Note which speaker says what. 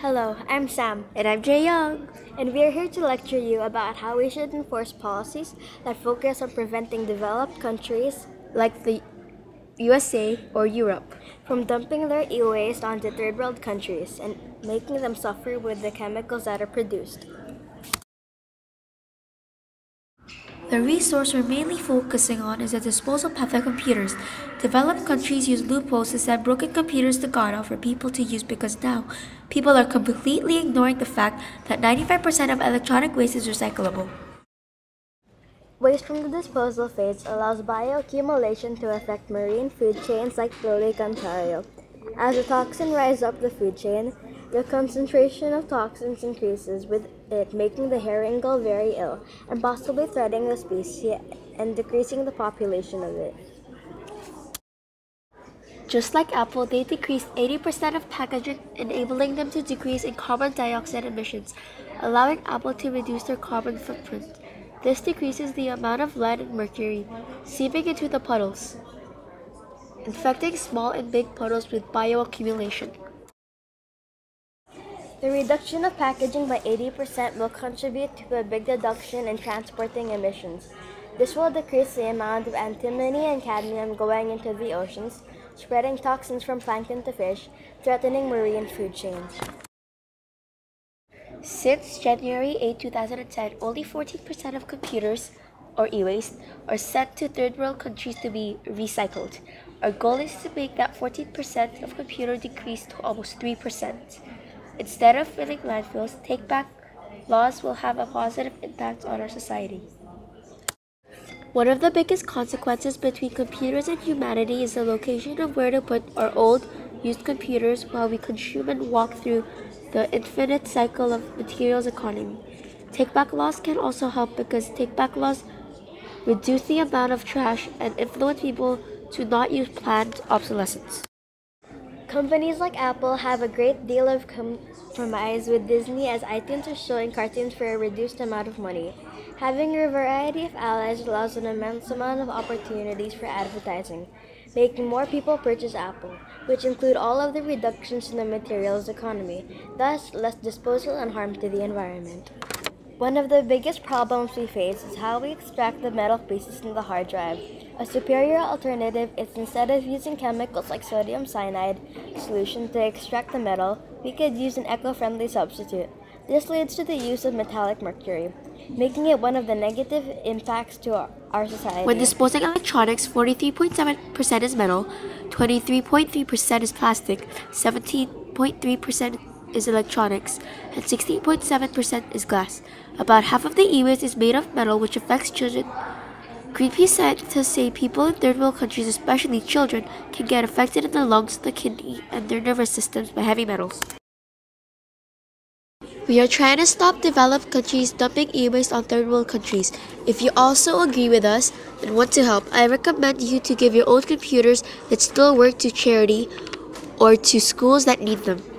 Speaker 1: Hello, I'm Sam,
Speaker 2: And I'm Jaeyoung.
Speaker 1: and we are here to lecture you about how we should enforce policies that focus on preventing developed countries
Speaker 2: Like the USA or Europe.
Speaker 1: from dumping their e-waste onto third world countries and making them suffer with the chemicals that are produced.
Speaker 2: The resource we're mainly focusing on is the disposal path of computers. Developed countries use loopholes to send broken computers to Ghana for people to use because now people are completely ignoring the fact that 95% of electronic waste is recyclable.
Speaker 1: Waste from the disposal phase allows bioaccumulation to affect marine food chains like Lake Ontario. As the toxin rises up the food chain, the concentration of toxins increases, with it making the herring gull very ill and possibly threatening the species and decreasing the population of it.
Speaker 2: Just like Apple, they decreased 80% of packaging, enabling them to decrease in carbon dioxide emissions, allowing Apple to reduce their carbon footprint. This decreases the amount of lead and mercury seeping into the puddles, infecting small and big puddles with bioaccumulation.
Speaker 1: The reduction of packaging by 80% will contribute to a big reduction in transporting emissions. This will decrease the amount of antimony and cadmium going into the oceans, spreading toxins from plankton to fish, threatening marine food chains.
Speaker 2: Since January 8, 2010, only 14% of computers, or e-waste, are sent to third world countries to be recycled. Our goal is to make that 14% of computer decrease to almost 3%. Instead of filling landfills, take-back laws will have a positive impact on our society. One of the biggest consequences between computers and humanity is the location of where to put our old, used computers while we consume and walk through the infinite cycle of materials economy. Take-back laws can also help because take-back laws reduce the amount of trash and influence people to not use planned obsolescence.
Speaker 1: Companies like Apple have a great deal of compromise with Disney, as iTunes is showing cartoons for a reduced amount of money. Having a variety of allies allows an immense amount of opportunities for advertising, making more people purchase Apple, which include all of the reductions in the materials economy, thus less disposal and harm to the environment. One of the biggest problems we face is how we extract the metal pieces in the hard drive. A superior alternative is, instead of using chemicals like sodium cyanide solution to extract the metal, we could use an eco-friendly substitute. This leads to the use of metallic mercury, making it one of the negative impacts to our society.
Speaker 2: When disposing electronics, 43.7% is metal, 23.3% is plastic, 17.3% is electronics, and 16.7% is glass. About half of the e-waste is made of metal, which affects children. Greenpeace scientists say people in third world countries, especially children, can get affected in the lungs, the kidney, and their nervous systems by heavy metals. We are trying to stop developed countries dumping e-waste on third world countries. If you also agree with us and want to help, I recommend you to give your old computers that still work to charity or to schools that need them.